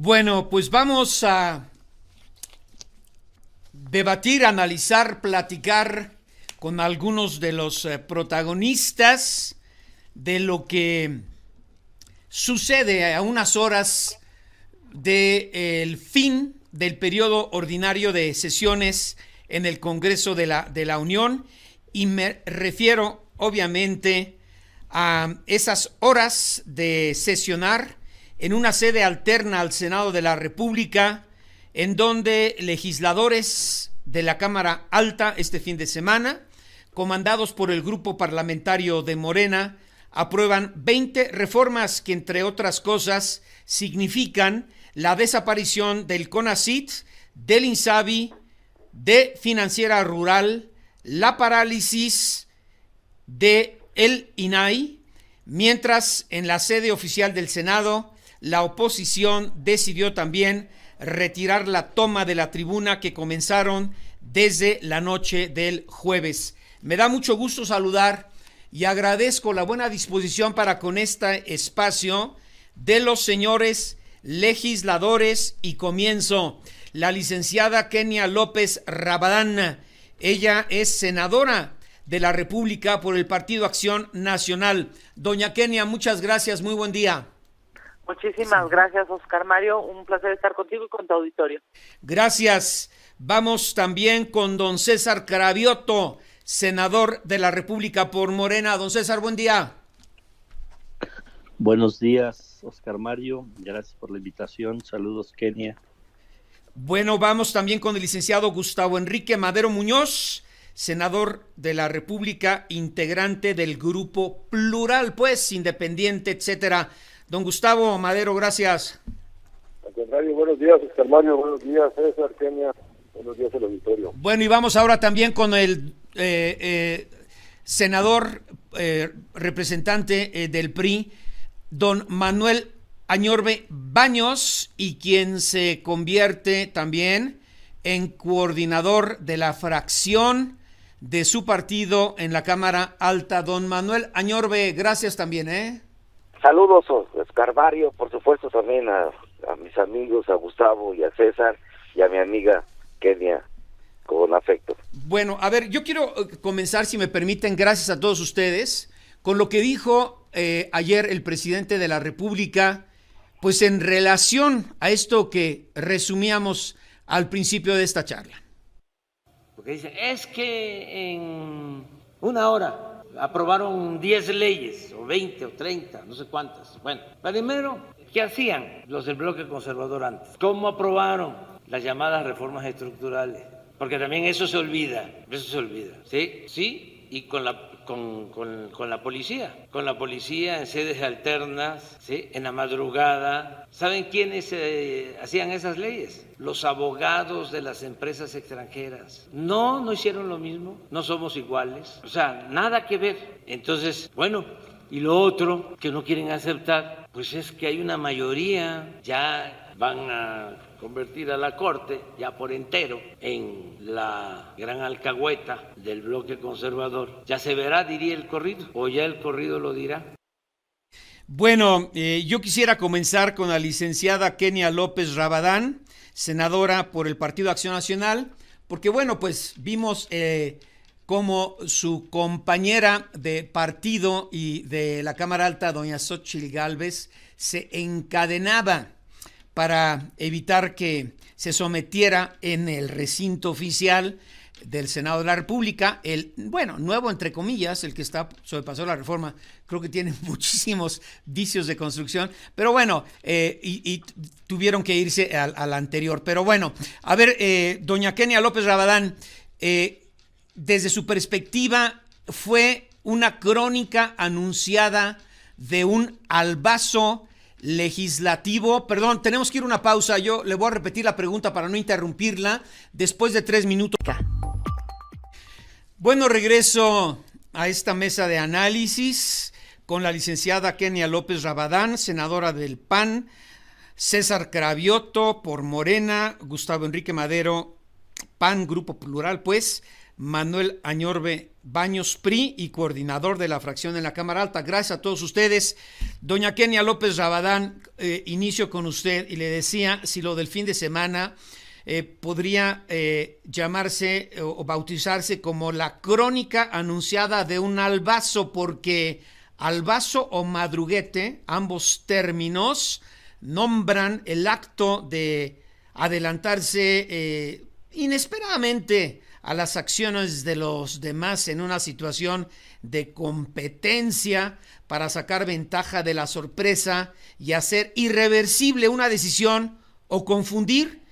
Bueno, pues vamos a debatir, analizar, platicar con algunos de los protagonistas de lo que sucede a unas horas del fin del periodo ordinario de sesiones en el Congreso de la Unión, y me refiero obviamente a esas horas de sesionar en una sede alterna al Senado de la República, en donde legisladores de la Cámara Alta este fin de semana, comandados por el grupo parlamentario de Morena, aprueban 20 reformas que, entre otras cosas, significan la desaparición del CONACYT, del INSABI, de Financiera Rural, la parálisis de el INAI, mientras en la sede oficial del Senado la oposición decidió también retirar la toma de la tribuna que comenzaron desde la noche del jueves. Me da mucho gusto saludar y agradezco la buena disposición para con este espacio de los señores legisladores, y comienzo. La licenciada Kenia López Rabadán, ella es senadora de la República por el Partido Acción Nacional. Doña Kenia, muchas gracias, muy buen día. Muchísimas gracias, Oscar Mario, un placer estar contigo y con tu auditorio. Gracias. Vamos también con don César Cravioto, senador de la República por Morena. Don César, buen día. Buenos días, Oscar Mario, gracias por la invitación. Saludos, Kenia. Bueno, vamos también con el licenciado Gustavo Enrique Madero Muñoz, senador de la República, integrante del Grupo Plural, pues, independiente, etcétera. Don Gustavo Madero, gracias. Al contrario, buenos días, Oscar Mario, buenos días, César, Kenia, buenos días al auditorio. Bueno, y vamos ahora también con el senador representante del PRI, don Manuel Añorbe Baños, y quien se convierte también en coordinador de la fracción de su partido en la Cámara Alta. Don Manuel Añorbe, gracias también, Saludos, Oscar Mario, por supuesto también a mis amigos, a Gustavo y a César y a mi amiga Kenia, con afecto. Bueno, a ver, yo quiero comenzar, si me permiten, gracias a todos ustedes, con lo que dijo ayer el presidente de la República, pues en relación a esto que resumíamos al principio de esta charla. Porque dice, es que en una hora aprobaron 10 leyes, o 20, o 30, no sé cuántas. Bueno, primero, ¿qué hacían los del bloque conservador antes? ¿Cómo aprobaron las llamadas reformas estructurales? Porque también eso se olvida, ¿sí? Sí, y con la policía en sedes alternas, ¿sí? En la madrugada. ¿Saben quiénes hacían esas leyes? Los abogados de las empresas extranjeras. No hicieron lo mismo, no somos iguales, o sea, nada que ver. Entonces, bueno, y lo otro que no quieren aceptar, pues es que hay una mayoría, ya van a convertir a la Corte ya por entero en la gran alcahueta del bloque conservador. Ya se verá, diría el corrido, o ya el corrido lo dirá. Bueno, yo quisiera comenzar con la licenciada Kenia López Rabadán, senadora por el Partido Acción Nacional, porque bueno, pues vimos cómo su compañera de partido y de la Cámara Alta, doña Xóchitl Gálvez, se encadenaba para evitar que se sometiera en el recinto oficial del Senado de la República, el, bueno, nuevo entre comillas, el que está sobrepasó la reforma, creo que tiene muchísimos vicios de construcción, pero bueno, y tuvieron que irse al anterior. Pero bueno, a ver, doña Kenia López Rabadán, desde su perspectiva, ¿fue una crónica anunciada de un albazo legislativo? Perdón, tenemos que ir a una pausa. Yo le voy a repetir la pregunta para no interrumpirla después de 3 minutos. Bueno, regreso a esta mesa de análisis con la licenciada Kenia López Rabadán, senadora del PAN, César Cravioto por Morena, Gustavo Enrique Madero, PAN, Grupo Plural, pues, Manuel Añorbe Baños, PRI, y coordinador de la fracción en la Cámara Alta. Gracias a todos ustedes. Doña Kenia López Rabadán, inicio con usted y le decía si lo del fin de semana podría llamarse o bautizarse como la crónica anunciada de un albazo, porque albazo o madruguete, ambos términos, nombran el acto de adelantarse inesperadamente a las acciones de los demás en una situación de competencia para sacar ventaja de la sorpresa y hacer irreversible una decisión o confundir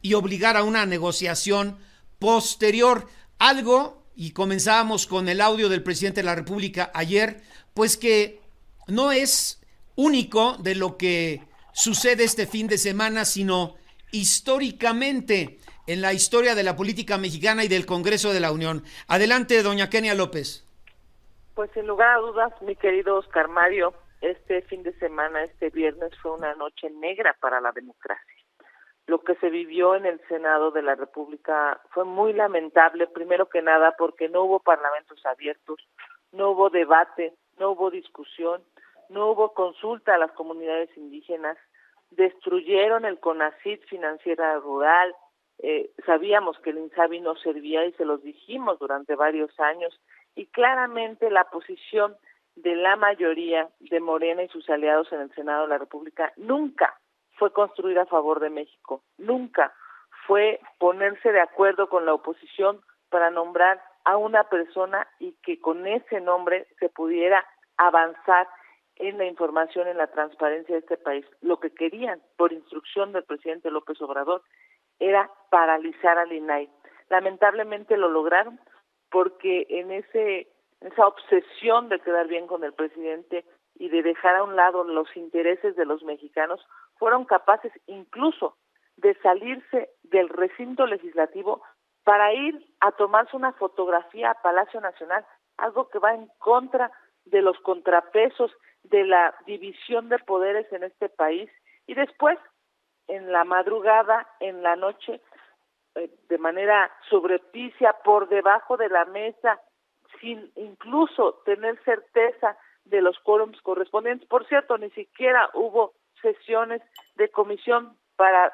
y obligar a una negociación posterior. Algo, y comenzábamos con el audio del presidente de la República ayer, pues que no es único de lo que sucede este fin de semana, sino históricamente en la historia de la política mexicana y del Congreso de la Unión. Adelante, doña Kenia López. Pues sin lugar a dudas, mi querido Oscar Mario, este fin de semana, este viernes, fue una noche negra para la democracia. Lo que se vivió en el Senado de la República fue muy lamentable, primero que nada porque no hubo parlamentos abiertos, no hubo debate, no hubo discusión, no hubo consulta a las comunidades indígenas, destruyeron el CONACYT Financiera Rural, sabíamos que el INSABI no servía y se los dijimos durante varios años, y claramente la posición de la mayoría de Morena y sus aliados en el Senado de la República nunca fue construir a favor de México, nunca fue ponerse de acuerdo con la oposición para nombrar a una persona y que con ese nombre se pudiera avanzar en la información, en la transparencia de este país. Lo que querían, por instrucción del presidente López Obrador, era paralizar al INAI. Lamentablemente lo lograron porque en esa obsesión de quedar bien con el presidente y de dejar a un lado los intereses de los mexicanos, fueron capaces incluso de salirse del recinto legislativo para ir a tomarse una fotografía a Palacio Nacional, algo que va en contra de los contrapesos, de la división de poderes en este país. Y después, en la madrugada, en la noche, de manera subrepticia, por debajo de la mesa, sin incluso tener certeza de los quórums correspondientes. Por cierto, ni siquiera hubo sesiones de comisión para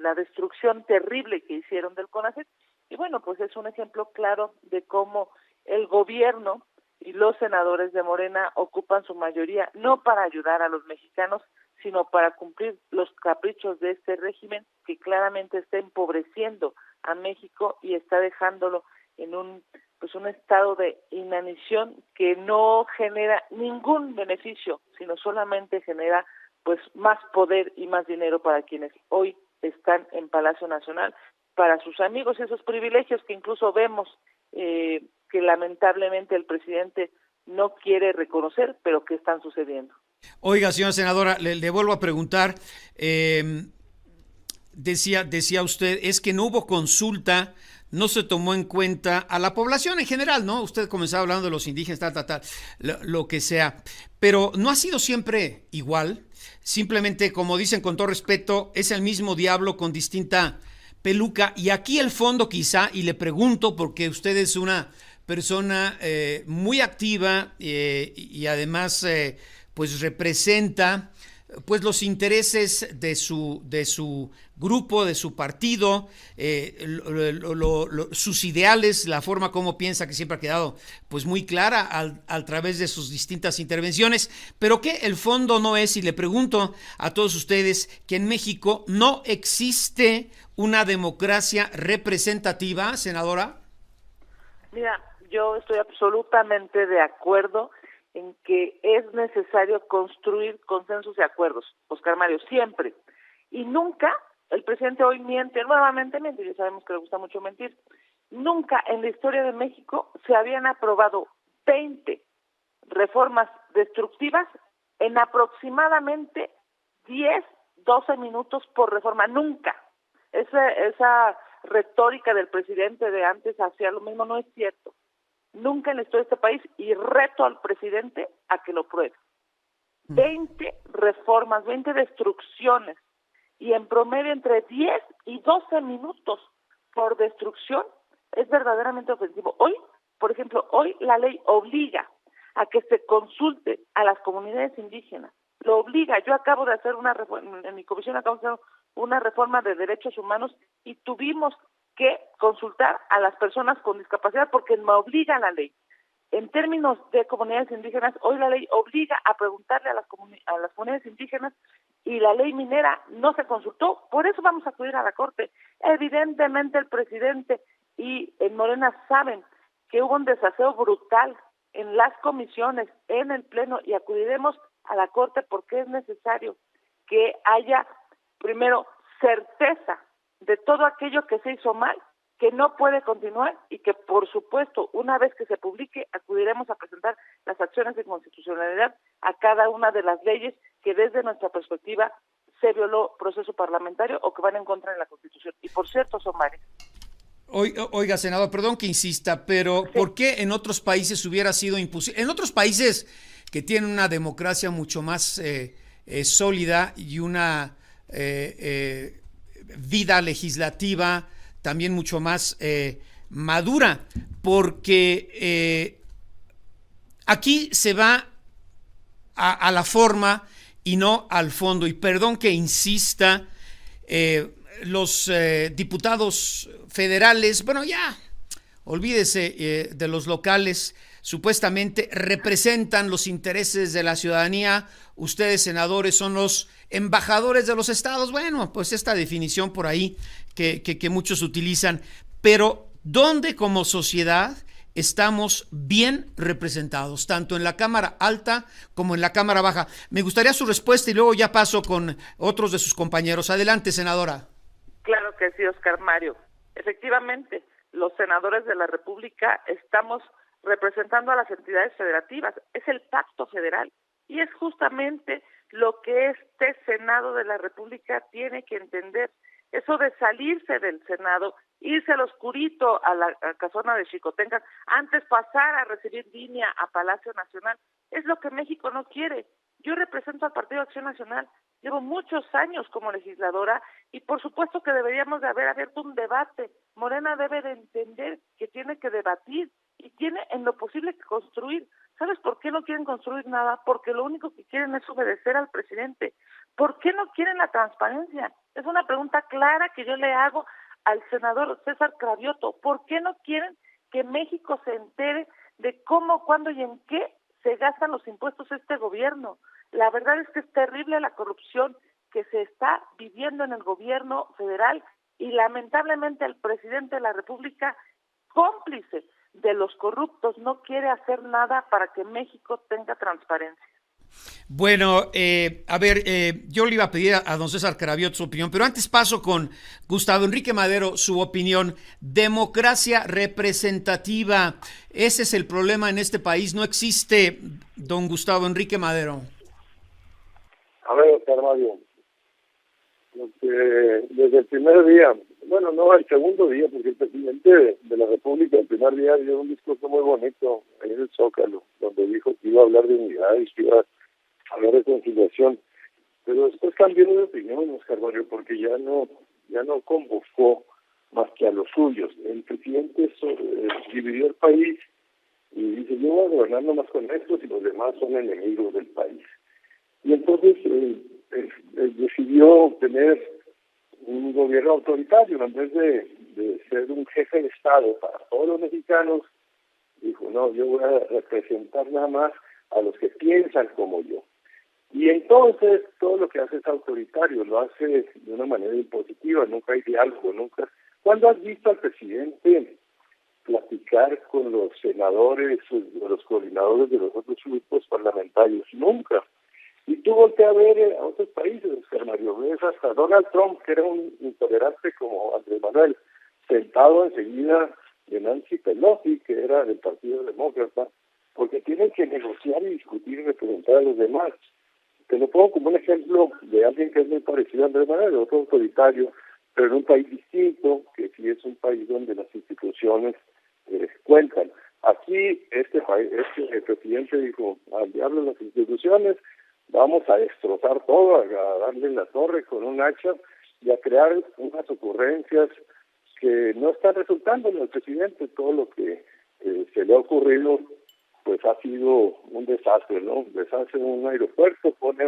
la destrucción terrible que hicieron del CONACYT. Y bueno, pues es un ejemplo claro de cómo el gobierno y los senadores de Morena ocupan su mayoría no para ayudar a los mexicanos, sino para cumplir los caprichos de este régimen que claramente está empobreciendo a México y está dejándolo en un estado de inanición que no genera ningún beneficio, sino solamente genera pues más poder y más dinero para quienes hoy están en Palacio Nacional, para sus amigos y esos privilegios que incluso vemos que lamentablemente el presidente no quiere reconocer, pero que están sucediendo. Oiga, señora senadora, le vuelvo a preguntar, decía usted, es que no hubo consulta, no se tomó en cuenta a la población en general, ¿no? Usted comenzaba hablando de los indígenas, lo que sea, pero no ha sido siempre igual, simplemente, como dicen con todo respeto, es el mismo diablo con distinta peluca, y aquí el fondo quizá, y le pregunto porque usted es una persona muy activa y además pues representa pues los intereses de su grupo, de su partido, sus ideales, la forma como piensa, que siempre ha quedado pues muy clara a través de sus distintas intervenciones, pero que el fondo no es, y le pregunto a todos ustedes, que en México no existe una democracia representativa, senadora. Mira, yo estoy absolutamente de acuerdo en que es necesario construir consensos y acuerdos, Oscar Mario, siempre. Y nunca, el presidente hoy nuevamente miente, ya sabemos que le gusta mucho mentir, nunca en la historia de México se habían aprobado 20 reformas destructivas en aproximadamente 10, 12 minutos por reforma, nunca. Esa retórica del presidente de antes hacía lo mismo, no es cierto. Nunca en la historia de este país, y reto al presidente a que lo pruebe. 20 reformas, 20 destrucciones, y en promedio entre 10 y 12 minutos por destrucción, es verdaderamente ofensivo. Hoy, por ejemplo, hoy la ley obliga a que se consulte a las comunidades indígenas. Lo obliga. Yo acabo de hacer una reforma, en mi comisión acabo de hacer una reforma de derechos humanos y tuvimos que consultar a las personas con discapacidad porque me obliga la ley. En términos de comunidades indígenas, hoy la ley obliga a preguntarle a las comunidades indígenas y la ley minera no se consultó, por eso vamos a acudir a la Corte. Evidentemente el presidente y en Morena saben que hubo un desaseo brutal en las comisiones, en el Pleno, y acudiremos a la Corte porque es necesario que haya, primero, certeza de todo aquello que se hizo mal, que no puede continuar y que, por supuesto, una vez que se publique, acudiremos a presentar las acciones de constitucionalidad a cada una de las leyes que desde nuestra perspectiva se violó proceso parlamentario o que van en contra de la Constitución. Y, por cierto, son varias. Oiga, senador, perdón que insista, pero sí. ¿Por qué en otros países hubiera sido imposible? En otros países que tienen una democracia mucho más sólida y una vida legislativa también mucho más madura, porque aquí se va a la forma y no al fondo. Y perdón que insista, los diputados federales, bueno, ya, olvídese de los locales, supuestamente representan los intereses de la ciudadanía. Ustedes, senadores, son los embajadores de los estados. Bueno, pues esta definición por ahí que muchos utilizan, pero ¿dónde como sociedad estamos bien representados, tanto en la Cámara Alta como en la Cámara Baja? Me gustaría su respuesta y luego ya paso con otros de sus compañeros. Adelante, senadora. Claro que sí, Oscar Mario. Efectivamente, los senadores de la República estamos representando a las entidades federativas. Es el pacto federal y es justamente lo que este Senado de la República tiene que entender. Eso de salirse del Senado, irse al oscurito a la casona de Xicotenca, antes pasar a recibir línea a Palacio Nacional, es lo que México no quiere. Yo represento al Partido Acción Nacional, llevo muchos años como legisladora y por supuesto que deberíamos de haber abierto un debate. Morena debe de entender que tiene que debatir y tiene en lo posible que construir. ¿Sabes por qué no quieren construir nada? Porque lo único que quieren es obedecer al presidente. ¿Por qué no quieren la transparencia? Es una pregunta clara que yo le hago al senador César Cravioto. ¿Por qué no quieren que México se entere de cómo, cuándo y en qué se gastan los impuestos este gobierno? La verdad es que es terrible la corrupción que se está viviendo en el gobierno federal y lamentablemente el presidente de la República, cómplice de los corruptos, no quiere hacer nada para que México tenga transparencia. Bueno, a ver, yo le iba a pedir a don César Cravioto su opinión, pero antes paso con Gustavo Enrique Madero, su opinión. Democracia representativa, ese es el problema en este país, no existe, don Gustavo Enrique Madero. A ver, Oscar Mario, desde el primer día, bueno, no, el segundo día, porque el presidente de la República el primer día dio un discurso muy bonito ahí en el Zócalo, donde dijo que iba a hablar de unidad y que iba a hablar de conciliación, pero después cambió de opinión, Oscar Mario, porque ya no convocó más que a los suyos. El presidente dividió el país y dice, yo voy a gobernar nomás con estos y los demás son enemigos del país. Y entonces decidió tener un gobierno autoritario, en vez de ser un jefe de Estado para todos los mexicanos, dijo, no, yo voy a representar nada más a los que piensan como yo. Y entonces todo lo que hace es autoritario, lo hace de una manera impositiva, nunca hay diálogo, nunca. ¿Cuándo has visto al presidente platicar con los senadores, los coordinadores de los otros grupos parlamentarios? Nunca. Y tú volteas a ver a otros países, Oscar Mario, ves hasta Donald Trump, que era un intolerante como Andrés Manuel, sentado enseguida de Nancy Pelosi, que era del Partido Demócrata, porque tienen que negociar y discutir y representar a los demás. Te lo pongo como un ejemplo de alguien que es muy parecido a Andrés Manuel, otro autoritario, pero en un país distinto, que sí es un país donde las instituciones cuentan. Aquí el presidente dijo, al diablo las instituciones, vamos a destrozar todo, a darle la torre con un hacha y a crear unas ocurrencias que no están resultando en el presidente. Todo lo que se le ha ocurrido pues ha sido un desastre, ¿no? Deshace un aeropuerto, pone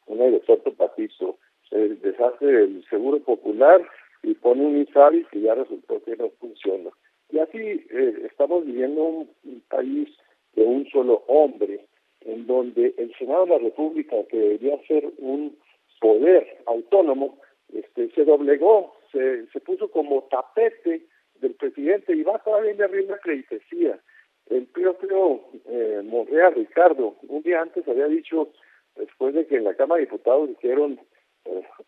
un aeropuerto patito, deshace el Seguro Popular y pone un INSABI que ya resultó que no funciona. Y así estamos viviendo un país de un solo hombre, en donde el Senado de la República, que debería ser un poder autónomo, se doblegó, se puso como tapete del presidente y va todavía en arriba acreditesía. El propio Monreal, Ricardo, un día antes había dicho, después de que en la Cámara de Diputados hicieron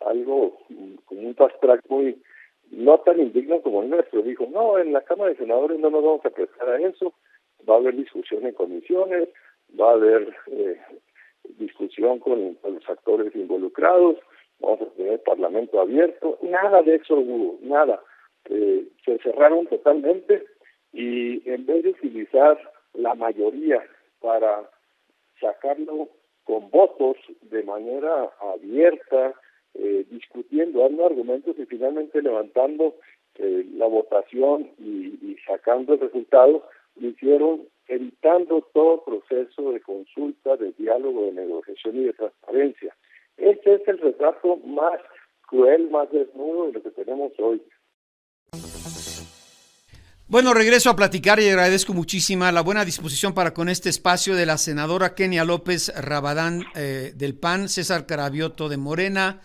algo como un fast track muy no tan indigno como el nuestro, dijo, no, en la Cámara de Senadores no nos vamos a prestar a eso, va a haber discusión en comisiones, va a haber discusión con los actores involucrados, vamos a tener parlamento abierto, nada de eso hubo, nada. Se cerraron totalmente y en vez de utilizar la mayoría para sacarlo con votos de manera abierta, discutiendo, dando argumentos y finalmente levantando la votación y sacando el resultado, lo hicieron evitando todo proceso de consulta, de diálogo, de negociación y de transparencia. Este es el retrato más cruel, más desnudo de lo que tenemos hoy. Bueno, regreso a platicar y agradezco muchísima la buena disposición para con este espacio de la senadora Kenia López Rabadán del PAN, César Cravioto de Morena,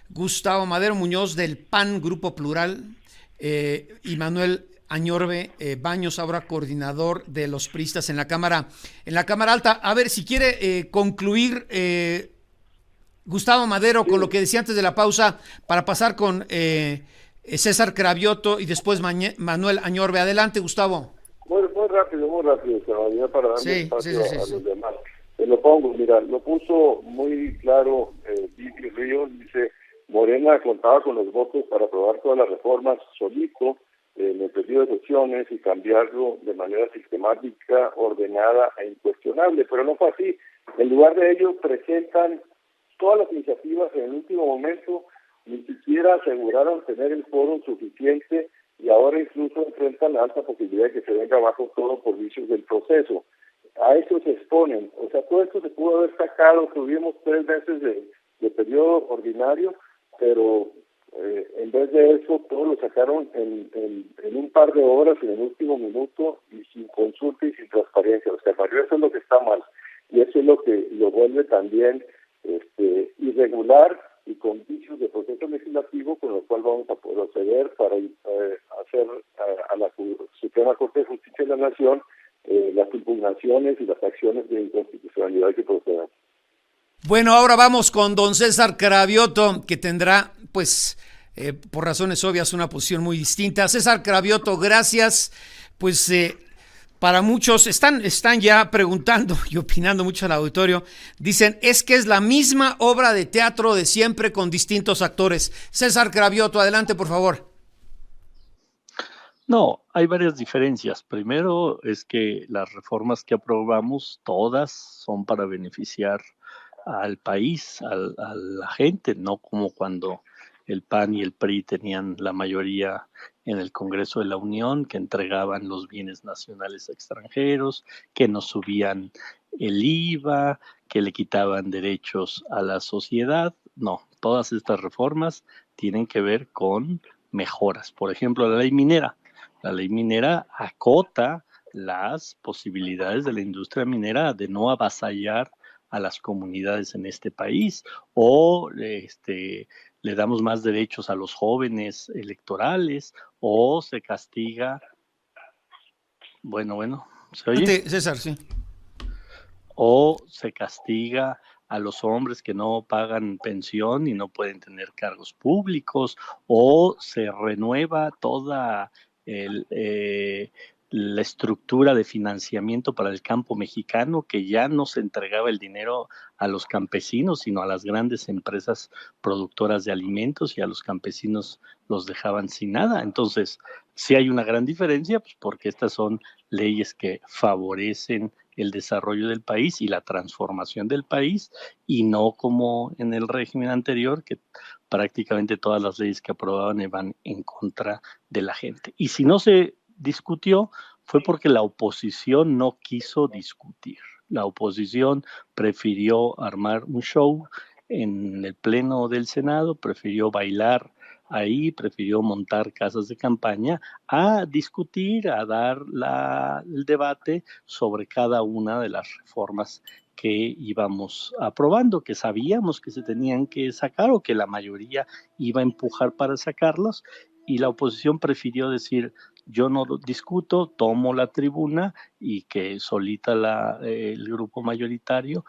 Gustavo Madero Muñoz del PAN, Grupo Plural, y Manuel Añorbe Baños, ahora coordinador de los priistas en la Cámara Alta. A ver, si quiere concluir Gustavo Madero con lo que decía antes de la pausa para pasar con César Cravioto y después Manuel Añorbe. Adelante, Gustavo. Muy rápido, Sebastián, para darle espacio a los demás. Lo pongo, mira, lo puso muy claro Vivi Ríos, dice, Morena contaba con los votos para aprobar todas las reformas solito, en el periodo de sesiones y cambiarlo de manera sistemática, ordenada e incuestionable, pero no fue así. En lugar de ello, presentan todas las iniciativas en el último momento, ni siquiera aseguraron tener el foro suficiente y ahora incluso enfrentan la alta posibilidad de que se venga abajo todo por vicios del proceso. A eso se exponen. O sea, todo esto se pudo haber sacado, tuvimos 3 meses de periodo ordinario, pero en vez de eso, todo lo sacaron en un par de horas, en el último minuto, y sin consulta y sin transparencia. O sea, Mario, eso es lo que está mal. Y eso es lo que lo vuelve también irregular y con vicios de proceso legislativo, con lo cual vamos a proceder para hacer a la Suprema Corte de Justicia de la Nación las impugnaciones y las acciones de inconstitucionalidad que procedan. Bueno, ahora vamos con don César Cravioto, que tendrá, pues, por razones obvias, una posición muy distinta. César Cravioto, gracias. Pues para muchos están ya preguntando y opinando mucho al auditorio. Dicen, es que es la misma obra de teatro de siempre con distintos actores. César Cravioto, adelante, por favor. No, hay varias diferencias. Primero es que las reformas que aprobamos, todas son para beneficiar al país, a la gente, no como cuando el PAN y el PRI tenían la mayoría en el Congreso de la Unión, que entregaban los bienes nacionales a extranjeros, que nos subían el IVA, que le quitaban derechos a la sociedad. No, todas estas reformas tienen que ver con mejoras. Por ejemplo, la ley minera. La ley minera acota las posibilidades de la industria minera de no avasallar a las comunidades en este país, o le damos más derechos a los jóvenes electorales, o se castiga, ¿se oye? César, sí. O se castiga a los hombres que no pagan pensión y no pueden tener cargos públicos, o se renueva toda la estructura de financiamiento para el campo mexicano, que ya no se entregaba el dinero a los campesinos, sino a las grandes empresas productoras de alimentos, y a los campesinos los dejaban sin nada. Entonces, sí hay una gran diferencia, pues porque estas son leyes que favorecen el desarrollo del país y la transformación del país, y no como en el régimen anterior, que prácticamente todas las leyes que aprobaban iban en contra de la gente. Y si no se discutió, fue porque la oposición no quiso discutir. La oposición prefirió armar un show en el pleno del Senado, prefirió bailar ahí, prefirió montar casas de campaña a discutir, a dar el debate sobre cada una de las reformas que íbamos aprobando, que sabíamos que se tenían que sacar o que la mayoría iba a empujar para sacarlos, y la oposición prefirió decir: yo no discuto, tomo la tribuna y que solita el grupo mayoritario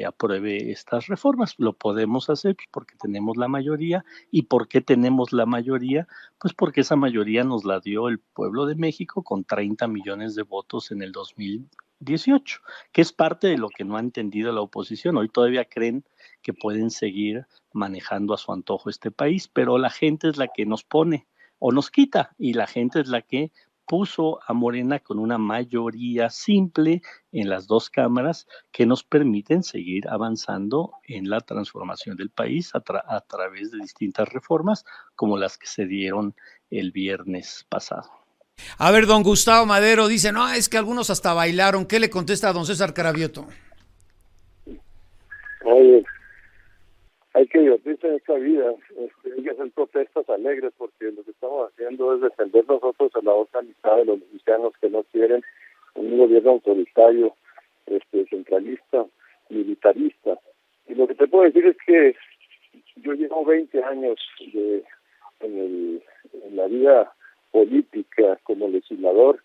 apruebe estas reformas. Lo podemos hacer porque tenemos la mayoría. ¿Y por qué tenemos la mayoría? Pues porque esa mayoría nos la dio el pueblo de México con 30 millones de votos en el 2018, que es parte de lo que no ha entendido la oposición. Hoy todavía creen que pueden seguir manejando a su antojo este país, pero la gente es la que nos pone o nos quita, y la gente es la que puso a Morena con una mayoría simple en las dos cámaras que nos permiten seguir avanzando en la transformación del país a través de distintas reformas como las que se dieron el viernes pasado. A ver, don Gustavo Madero dice, no, es que algunos hasta bailaron. ¿Qué le contesta a don César Cravioto? Oye, hay que divertirse en esta vida, hay que hacer protestas alegres, porque lo que estamos haciendo es defender nosotros a la otra mitad de los mexicanos que no quieren un gobierno autoritario, centralista, militarista. Y lo que te puedo decir es que yo llevo 20 años en la vida política como legislador.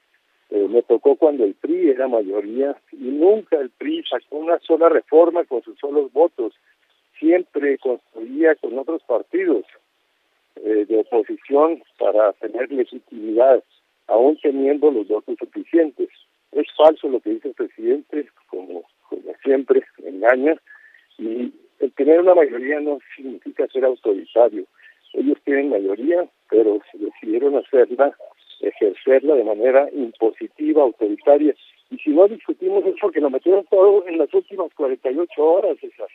Me tocó cuando el PRI era mayoría y nunca el PRI sacó una sola reforma con sus solos votos. Siempre construía con otros partidos de oposición para tener legitimidad, aún teniendo los votos suficientes. Es falso lo que dice el presidente, como siempre engaña, y el tener una mayoría no significa ser autoritario. Ellos tienen mayoría, pero decidieron ejercerla de manera impositiva, autoritaria. Y si no discutimos es porque lo metieron todo en las últimas 48 horas, esas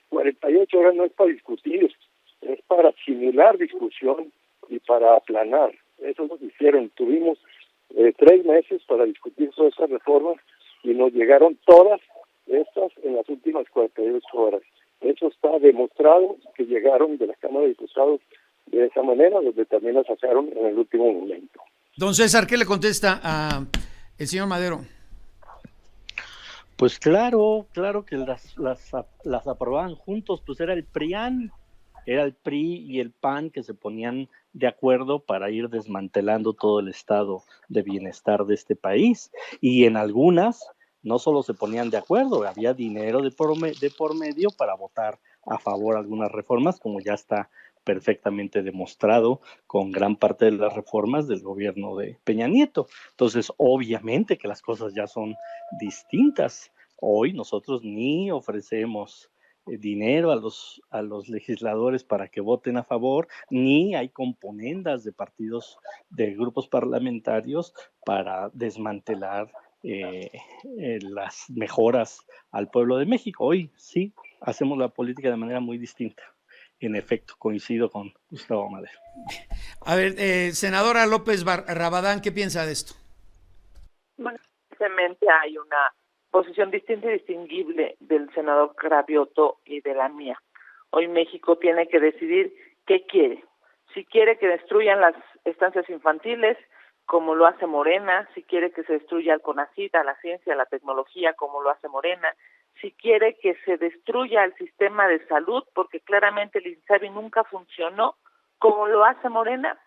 48 horas no es para discutir, es para simular discusión y para aplanar. Eso es lo que hicieron. Tuvimos 3 meses para discutir todas estas reformas y nos llegaron todas estas en las últimas 48 horas. Eso está demostrado, que llegaron de la Cámara de Diputados de esa manera, donde también la sacaron en el último momento. Don César, ¿qué le contesta a el señor Madero? Pues claro que las aprobaban juntos, pues era el PRIAN, era el PRI y el PAN que se ponían de acuerdo para ir desmantelando todo el estado de bienestar de este país, y en algunas no solo se ponían de acuerdo, había dinero de por medio para votar a favor de algunas reformas, como ya está perfectamente demostrado con gran parte de las reformas del gobierno de Peña Nieto. Entonces, obviamente que las cosas ya son distintas. Hoy nosotros ni ofrecemos dinero a los legisladores para que voten a favor, ni hay componendas de partidos, de grupos parlamentarios para desmantelar las mejoras al pueblo de México. Hoy sí hacemos la política de manera muy distinta. En efecto, coincido con Gustavo Madero. A ver, senadora López Rabadán, ¿qué piensa de esto? Bueno, simplemente hay una posición distinta y distinguible del senador Cravioto y de la mía. Hoy México tiene que decidir qué quiere. Si quiere que destruyan las estancias infantiles, como lo hace Morena, si quiere que se destruya el CONACYT, la ciencia, la tecnología, como lo hace Morena, si quiere que se destruya el sistema de salud, porque claramente el INSABI nunca funcionó como lo hace Morena,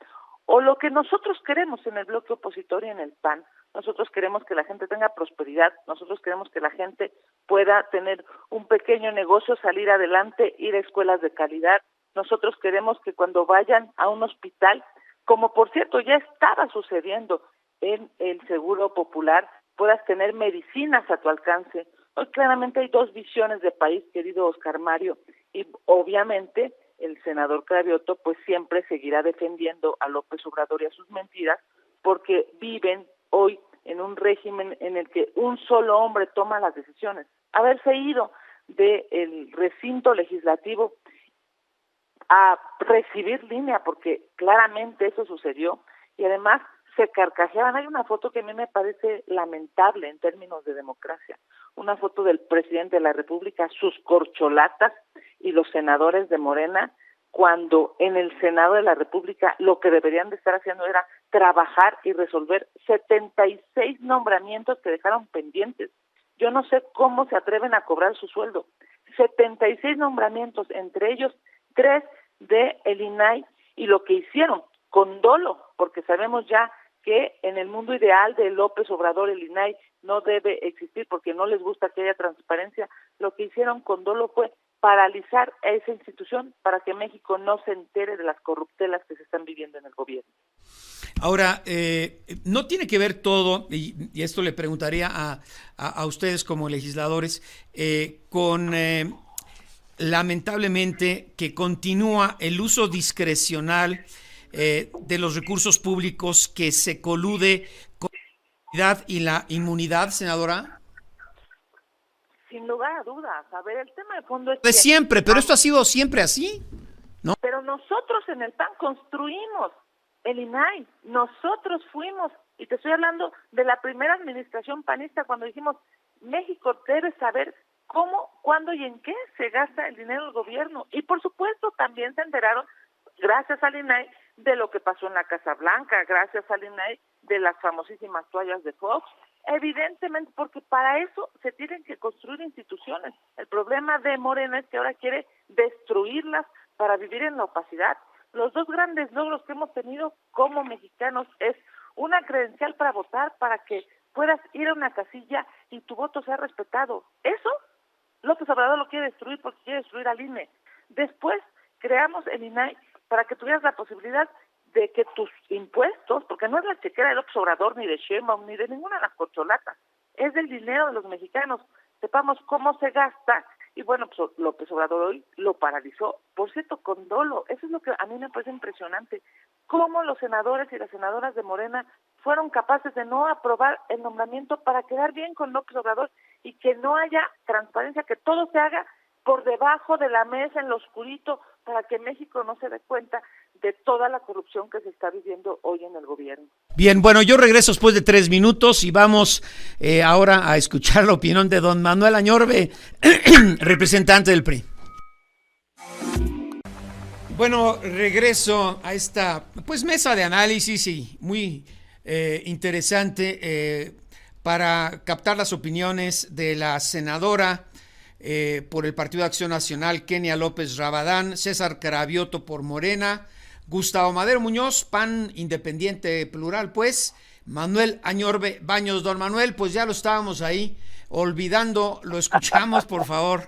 o lo que nosotros queremos en el bloque opositor y en el PAN. Nosotros queremos que la gente tenga prosperidad, nosotros queremos que la gente pueda tener un pequeño negocio, salir adelante, ir a escuelas de calidad. Nosotros queremos que cuando vayan a un hospital, como por cierto ya estaba sucediendo en el Seguro Popular, puedas tener medicinas a tu alcance. Hoy claramente hay dos visiones de país, querido Oscar Mario, y obviamente el senador Cravioto pues siempre seguirá defendiendo a López Obrador y a sus mentiras, porque viven hoy en un régimen en el que un solo hombre toma las decisiones. Haberse ido del recinto legislativo a recibir línea, porque claramente eso sucedió, y además se carcajeaban. Hay una foto que a mí me parece lamentable en términos de democracia, una foto del presidente de la República, sus corcholatas y los senadores de Morena, cuando en el Senado de la República lo que deberían de estar haciendo era trabajar y resolver 76 nombramientos que dejaron pendientes. Yo no sé cómo se atreven a cobrar su sueldo. 76 nombramientos, entre ellos 3 de el INAI, y lo que hicieron con dolo, porque sabemos ya que en el mundo ideal de López Obrador el INAI no debe existir porque no les gusta que haya transparencia. Lo que hicieron con dolo fue paralizar a esa institución para que México no se entere de las corruptelas que se están viviendo en el gobierno. Ahora, no tiene que ver todo, y esto le preguntaría a ustedes como legisladores, con lamentablemente que continúa el uso discrecional de los recursos públicos, que se colude con la inmunidad y la inmunidad, senadora. Sin lugar a dudas. A ver, el tema de fondo es De siempre, pero esto ha sido siempre así, ¿no? Pero nosotros en el PAN construimos el INAI, nosotros fuimos, y te estoy hablando de la primera administración panista, cuando dijimos, México debe saber cómo, cuándo y en qué se gasta el dinero del gobierno. Y por supuesto también se enteraron, gracias al INAI, de lo que pasó en la Casa Blanca, gracias al INAI, de las famosísimas toallas de Fox. Evidentemente, porque para eso se tienen que construir instituciones. El problema de Morena es que ahora quiere destruirlas para vivir en la opacidad. Los dos grandes logros que hemos tenido como mexicanos es una credencial para votar, para que puedas ir a una casilla y tu voto sea respetado. Eso López Obrador lo quiere destruir porque quiere destruir al INE. Después creamos el INAI para que tuvieras la posibilidad de que tus impuestos, porque no es la chequera de López Obrador, ni de Sheinbaum, ni de ninguna de las corcholatas, es del dinero de los mexicanos, sepamos cómo se gasta. Y bueno, pues López Obrador hoy lo paralizó, por cierto, con dolo. Eso es lo que a mí me parece impresionante, cómo los senadores y las senadoras de Morena fueron capaces de no aprobar el nombramiento para quedar bien con López Obrador y que no haya transparencia, que todo se haga por debajo de la mesa, en lo oscurito, para que México no se dé cuenta de toda la corrupción que se está viviendo hoy en el gobierno. Bien, bueno, yo regreso después de 3 minutos y vamos ahora a escuchar la opinión de don Manuel Añorbe, representante del PRI. Bueno, regreso a esta mesa de análisis y muy interesante para captar las opiniones de la senadora por el Partido de Acción Nacional, Kenia López Rabadán, César Cravioto por Morena, Gustavo Madero Muñoz, PAN Independiente Plural, Manuel Añorbe Baños. Don Manuel, pues ya lo estábamos ahí olvidando, lo escuchamos, por favor.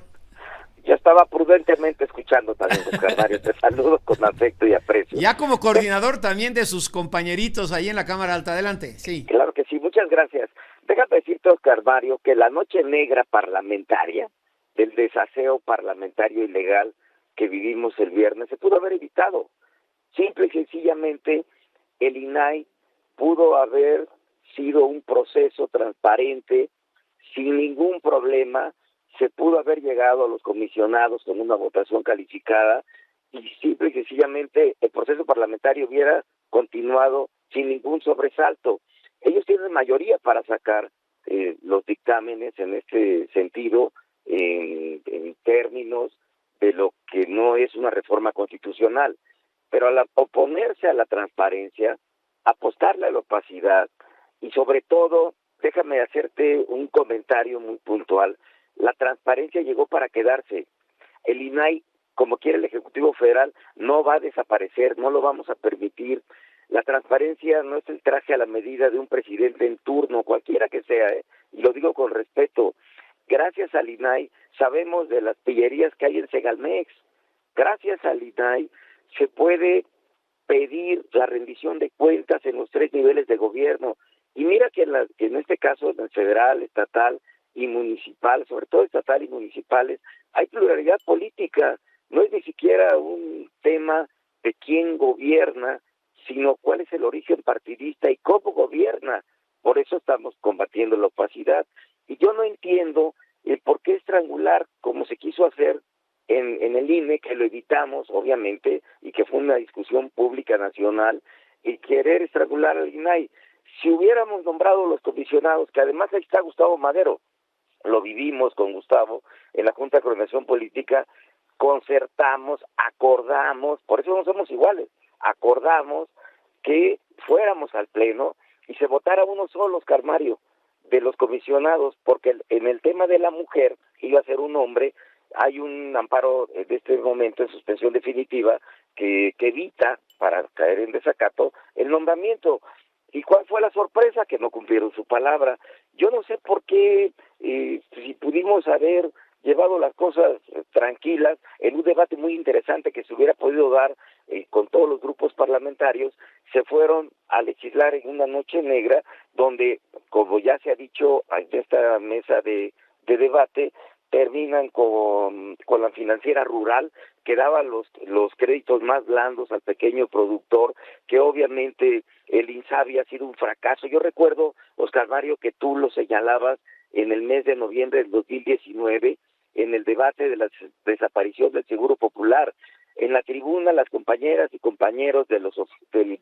Ya estaba prudentemente escuchando también, Oscar Mario, te saludo con afecto y aprecio. Ya como coordinador también de sus compañeritos ahí en la Cámara Alta, adelante, sí. Claro que sí, muchas gracias. Déjame decirte, Oscar Mario, que la noche negra parlamentaria, del desaseo parlamentario ilegal que vivimos el viernes, se pudo haber evitado. Simple y sencillamente, el INAI pudo haber sido un proceso transparente, sin ningún problema, se pudo haber llegado a los comisionados con una votación calificada y simple y sencillamente el proceso parlamentario hubiera continuado sin ningún sobresalto. Ellos tienen mayoría para sacar los dictámenes en este sentido, en términos de lo que no es una reforma constitucional. Pero al oponerse a la transparencia, apostarle a la opacidad y sobre todo, déjame hacerte un comentario muy puntual, la transparencia llegó para quedarse. El INAI, como quiere el Ejecutivo Federal, no va a desaparecer, no lo vamos a permitir. La transparencia no es el traje a la medida de un presidente en turno, cualquiera que sea, y lo digo con respeto. Gracias al INAI sabemos de las pillerías que hay en Segalmex. Gracias al INAI se puede pedir la rendición de cuentas en los 3 niveles de gobierno. Y mira que en este caso, en el federal, estatal y municipal, sobre todo estatal y municipales, hay pluralidad política. No es ni siquiera un tema de quién gobierna, sino cuál es el origen partidista y cómo gobierna. Por eso estamos combatiendo la opacidad. Y yo no entiendo el por qué estrangular, como se quiso hacer en el INE, que lo evitamos, obviamente, y que fue una discusión pública nacional, y querer estrangular al INAI. Si hubiéramos nombrado los comisionados, que además ahí está Gustavo Madero, lo vivimos con Gustavo en la Junta de Coordinación Política, concertamos, acordamos, por eso no somos iguales, acordamos que fuéramos al Pleno y se votara uno solo, Oscar Mario, de los comisionados, porque en el tema de la mujer, iba a ser un hombre, hay un amparo de este momento en suspensión definitiva que evita, para caer en desacato, el nombramiento. ¿Y cuál fue la sorpresa? Que no cumplieron su palabra. Yo no sé por qué, si pudimos haber llevado las cosas tranquilas, en un debate muy interesante que se hubiera podido dar con todos los grupos parlamentarios, se fueron a legislar en una noche negra, donde, como ya se ha dicho en esta mesa de debate, terminan con la financiera rural, que daba los créditos más blandos al pequeño productor, que obviamente el INSABI ha sido un fracaso. Yo recuerdo, Oscar Mario, que tú lo señalabas en el mes de noviembre del 2019, en el debate de la desaparición del Seguro Popular. En la tribuna, las compañeras y compañeros del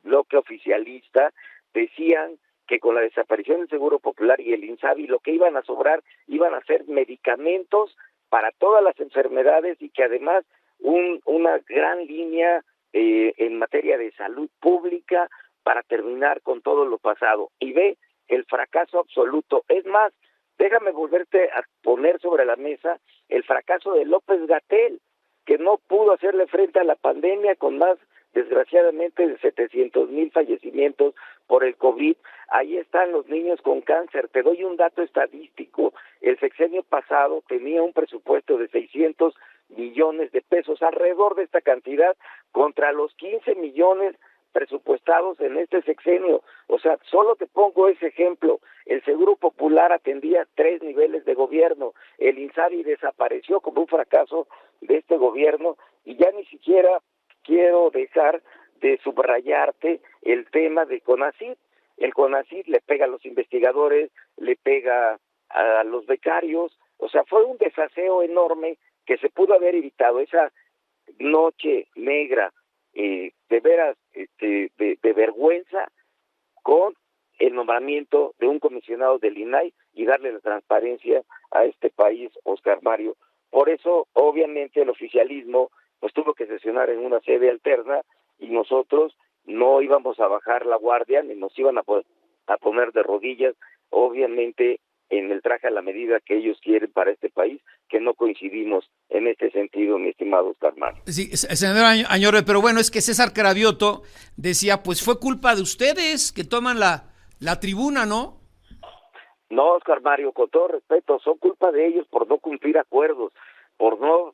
bloque oficialista decían que con la desaparición del Seguro Popular y el INSABI, lo que iban a sobrar iban a ser medicamentos para todas las enfermedades, y que además una gran línea en materia de salud pública para terminar con todo lo pasado. Y ve el fracaso absoluto. Es más, déjame volverte a poner sobre la mesa el fracaso de López-Gatell, que no pudo hacerle frente a la pandemia, con más, desgraciadamente, de 700,000 fallecimientos por el COVID. Ahí están los niños con cáncer. Te doy un dato estadístico. El sexenio pasado tenía un presupuesto de 600 millones de pesos, alrededor de esta cantidad, contra los 15 millones presupuestados en este sexenio. O sea, solo te pongo ese ejemplo. El Seguro Popular atendía 3 niveles de gobierno. El INSABI desapareció como un fracaso de este gobierno, y ya ni siquiera quiero dejar de subrayarte el tema de CONACYT. El CONACYT le pega a los investigadores, le pega a los becarios. O sea, fue un desaseo enorme que se pudo haber evitado. Esa noche negra, de veras, de vergüenza, con el nombramiento de un comisionado del INAI y darle la transparencia a este país, Oscar Mario. Por eso, obviamente, el oficialismo pues tuvo que sesionar en una sede alterna, y nosotros no íbamos a bajar la guardia, ni nos iban a poner de rodillas, obviamente en el traje a la medida que ellos quieren para este país, que no coincidimos en este sentido, mi estimado Oscar Mario. Sí, senador Añorbe, pero bueno, es que César Cravioto decía, pues fue culpa de ustedes que toman la tribuna, ¿no? No, Oscar Mario, con todo respeto, son culpa de ellos por no cumplir acuerdos, por no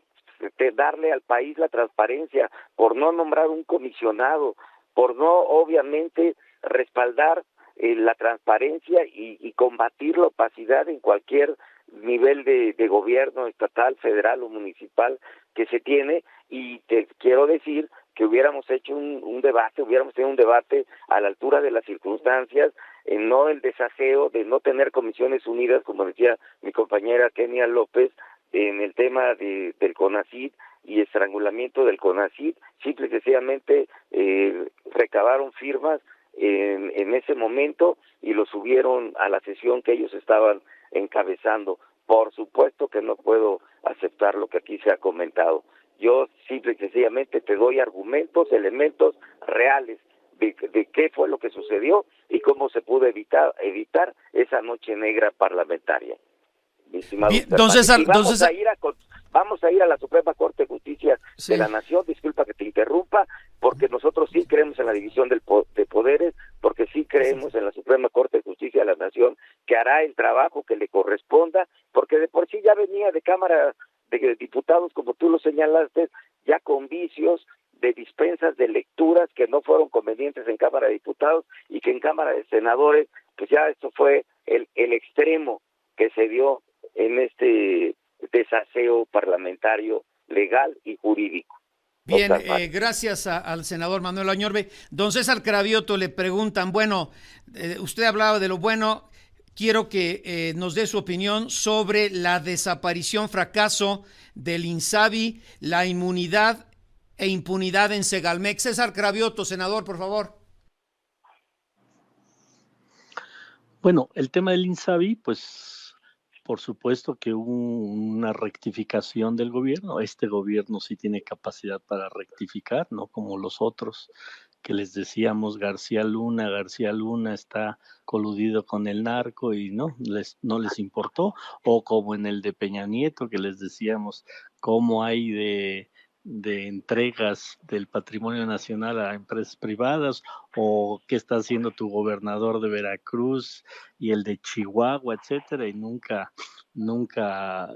darle al país la transparencia, por no nombrar un comisionado, por no, obviamente, respaldar la transparencia y combatir la opacidad en cualquier nivel de gobierno estatal, federal o municipal que se tiene. Y te quiero decir que hubiéramos hecho un debate, hubiéramos tenido un debate a la altura de las circunstancias, no el desaseo de no tener comisiones unidas, como decía mi compañera Kenia López, en el tema del CONACYT y estrangulamiento del CONACYT. Simple y sencillamente recabaron firmas en ese momento y lo subieron a la sesión que ellos estaban encabezando. Por supuesto que no puedo aceptar lo que aquí se ha comentado. Yo simple y sencillamente te doy argumentos, elementos reales de qué fue lo que sucedió y cómo se pudo evitar esa noche negra parlamentaria. Bien, don César, vamos a ir a la Suprema Corte de Justicia de la Nación. Disculpa que te interrumpa, porque nosotros sí creemos en la división de poderes, porque sí creemos en la Suprema Corte de Justicia de la Nación, que hará el trabajo que le corresponda, porque de por sí ya venía de Cámara de Diputados, como tú lo señalaste, ya con vicios de dispensas de lecturas que no fueron convenientes en Cámara de Diputados, y que en Cámara de Senadores, pues ya esto fue el extremo que se dio en este desaseo parlamentario, legal y jurídico. Bien, Oscar Mario. gracias al senador Manuel Añorbe. Don César Cravioto le preguntan, bueno, usted hablaba de lo bueno, quiero que nos dé su opinión sobre la desaparición, fracaso del INSABI, la inmunidad e impunidad en Segalmex. César Cravioto, senador, por favor. Bueno, el tema del INSABI, pues por supuesto que hubo una rectificación del gobierno. Este gobierno sí tiene capacidad para rectificar, no como los otros que les decíamos García Luna está coludido con el narco y no les importó, o como en el de Peña Nieto que les decíamos cómo hay de entregas del patrimonio nacional a empresas privadas, o qué está haciendo tu gobernador de Veracruz y el de Chihuahua, etcétera, y nunca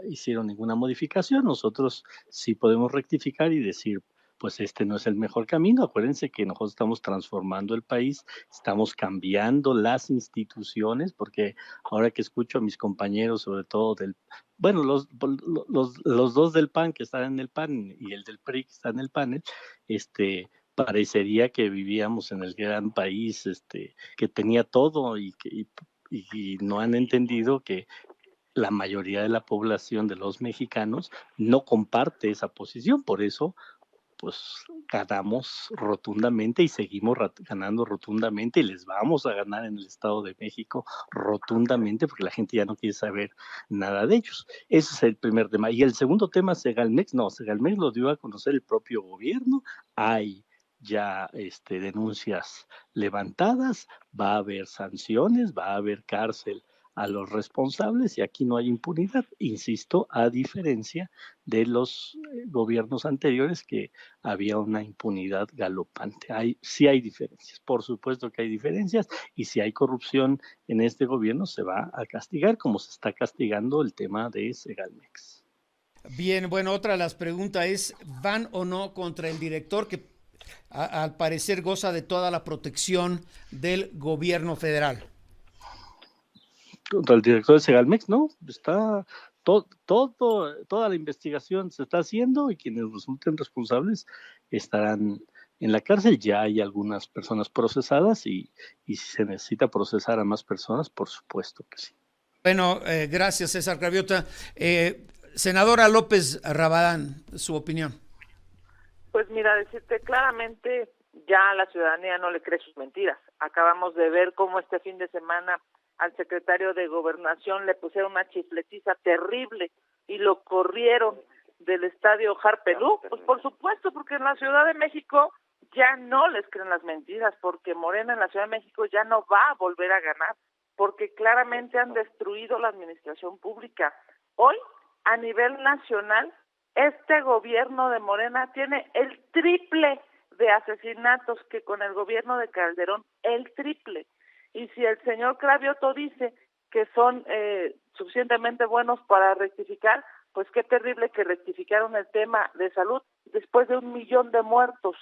hicieron ninguna modificación. Nosotros sí podemos rectificar y decir, pues este no es el mejor camino. Acuérdense que nosotros estamos transformando el país, estamos cambiando las instituciones, porque ahora que escucho a mis compañeros, sobre todo los dos del PAN que están en el PAN y el del PRI que está en el panel, parecería que vivíamos en el gran país, que tenía todo y no han entendido que la mayoría de la población de los mexicanos no comparte esa posición. Por eso pues ganamos rotundamente y seguimos ganando rotundamente, y les vamos a ganar en el Estado de México rotundamente, porque la gente ya no quiere saber nada de ellos. Ese es el primer tema. Y el segundo tema, Segalmex lo dio a conocer el propio gobierno. Hay ya denuncias levantadas, va a haber sanciones, va a haber cárcel a los responsables, y aquí no hay impunidad, insisto, a diferencia de los gobiernos anteriores, que había una impunidad galopante. Sí hay diferencias, por supuesto que hay diferencias, y si hay corrupción en este gobierno se va a castigar, como se está castigando el tema de Segalmex. Bien, bueno, otra de las preguntas es, ¿van o no contra el director que al parecer goza de toda la protección del gobierno federal? Contra el director de Segalmex, no, está toda la investigación se está haciendo, y quienes resulten responsables estarán en la cárcel. Ya hay algunas personas procesadas, y si se necesita procesar a más personas, por supuesto que sí. Bueno, gracias, César Craviota. Senadora López Rabadán, su opinión. Pues mira, decirte claramente, ya a la ciudadanía no le cree sus mentiras. Acabamos de ver cómo este fin de semana al secretario de Gobernación le pusieron una chifletiza terrible y lo corrieron del estadio Harpelú. Pues por supuesto, porque en la Ciudad de México ya no les creen las mentiras, porque Morena en la Ciudad de México ya no va a volver a ganar, porque claramente han destruido la administración pública. Hoy, a nivel nacional, este gobierno de Morena tiene el triple de asesinatos que con el gobierno de Calderón, el triple. Y si el señor Cravioto dice que son suficientemente buenos para rectificar, pues qué terrible que rectificaron el tema de salud después de 1 millón de muertos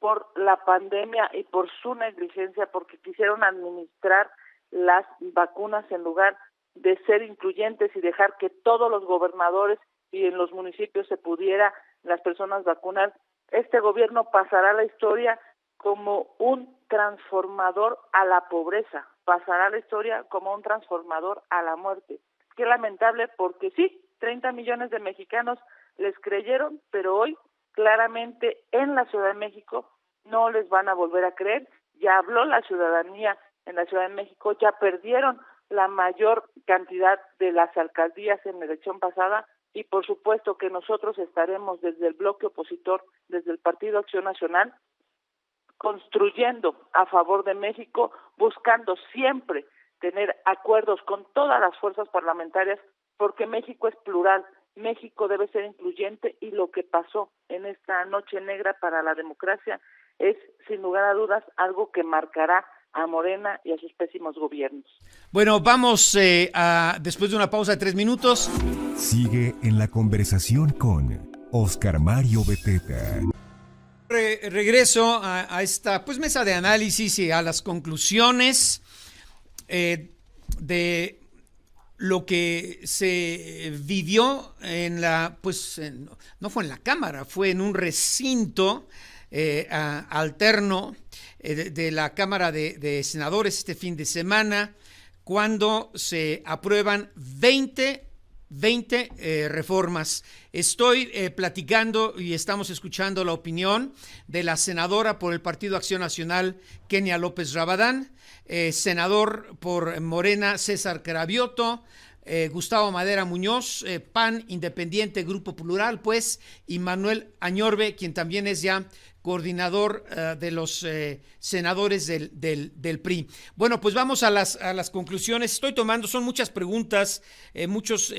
por la pandemia y por su negligencia, porque quisieron administrar las vacunas en lugar de ser incluyentes y dejar que todos los gobernadores y en los municipios se pudiera las personas vacunar. Este gobierno pasará a la historia como un transformador a la pobreza, pasará a la historia como un transformador a la muerte. Qué lamentable, porque sí, 30 millones de mexicanos les creyeron, pero hoy claramente en la Ciudad de México no les van a volver a creer. Ya habló la ciudadanía en la Ciudad de México, ya perdieron la mayor cantidad de las alcaldías en la elección pasada, y por supuesto que nosotros estaremos desde el bloque opositor, desde el Partido Acción Nacional, construyendo a favor de México, buscando siempre tener acuerdos con todas las fuerzas parlamentarias, porque México es plural, México debe ser incluyente, y lo que pasó en esta noche negra para la democracia es, sin lugar a dudas, algo que marcará a Morena y a sus pésimos gobiernos. Bueno, vamos después de una pausa de 3 minutos. Sigue en la conversación con Oscar Mario Beteta. Regreso a esta mesa de análisis y a las conclusiones de lo que se vivió en no fue en la Cámara, fue en un recinto alterno de la Cámara de Senadores este fin de semana, cuando se aprueban 20 reformas. Estoy platicando y estamos escuchando la opinión de la senadora por el Partido Acción Nacional, Kenia López Rabadán, senador por Morena, César Cravioto, Gustavo Madera Muñoz, PAN, Independiente, Grupo Plural, pues, y Manuel Añorbe, quien también es ya coordinador de los senadores del PRI. Bueno, pues vamos a las conclusiones. Estoy tomando, son muchas preguntas, muchos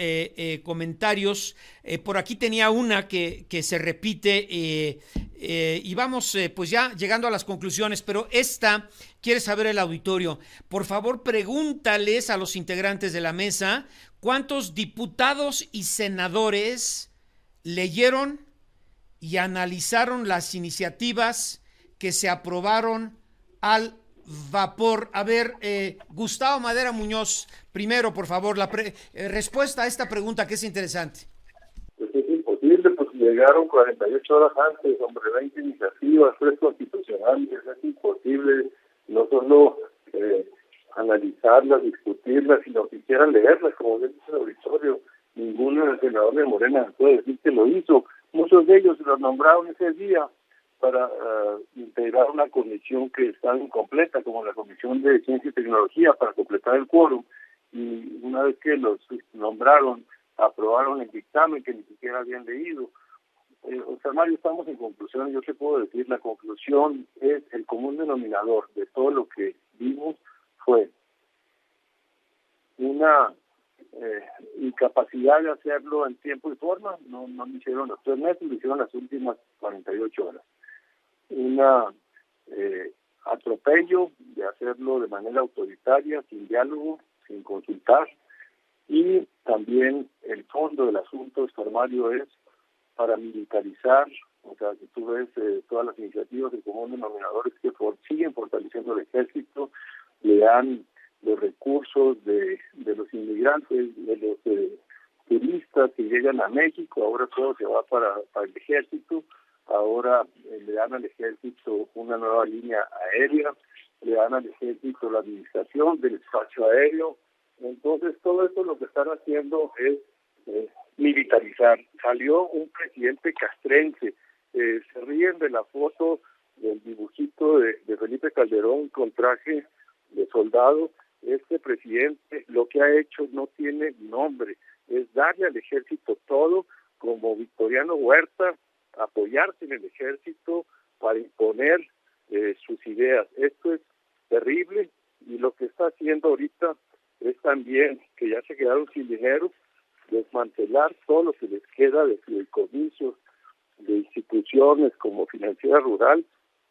comentarios. Por aquí tenía una que se repite y vamos pues ya llegando a las conclusiones, pero esta quiere saber el auditorio. Por favor, pregúntales a los integrantes de la mesa cuántos diputados y senadores leyeron y analizaron las iniciativas que se aprobaron al vapor. A ver, Gustavo Madera Muñoz, primero, por favor, la respuesta a esta pregunta que es interesante. Pues es imposible, pues llegaron 48 horas antes, hombre, 20 iniciativas, 3 constitucionales, es imposible no solo analizarlas, discutirlas, sino siquiera leerlas, como dice el auditorio. Ningún senador de Morena puede decir que lo hizo. Muchos de ellos los nombraron ese día para integrar una comisión que está incompleta, como la Comisión de Ciencia y Tecnología, para completar el quórum. Y una vez que los nombraron, aprobaron el dictamen que ni siquiera habían leído. Oscar Mario, estamos en conclusión. Yo te puedo decir, la conclusión es el común denominador de todo lo que vimos fue una incapacidad de hacerlo en tiempo y forma. No lo hicieron los 3 meses, lo hicieron las últimas 48 horas. Una atropello de hacerlo de manera autoritaria, sin diálogo, sin consultar. Y también el fondo del asunto, Oscar Mario, es paramilitarizar. O sea, que tú ves todas las iniciativas de común denominadores que siguen fortaleciendo el ejército, le dan los recursos de los inmigrantes, de los turistas que llegan a México. Ahora todo se va para el ejército. Ahora le dan al ejército una nueva línea aérea, le dan al ejército la administración del espacio aéreo. Entonces todo esto lo que están haciendo es militarizar. Salió un presidente castrense, se ríen de la foto del dibujito de Felipe Calderón con traje de soldado. Este presidente lo que ha hecho no tiene nombre, es darle al ejército todo, como Victoriano Huerta, apoyarse en el ejército para imponer sus ideas. Esto es terrible, y lo que está haciendo ahorita es también que ya se quedaron sin dinero, desmantelar todo lo que les queda de fideicomisos, de instituciones como Financiera Rural,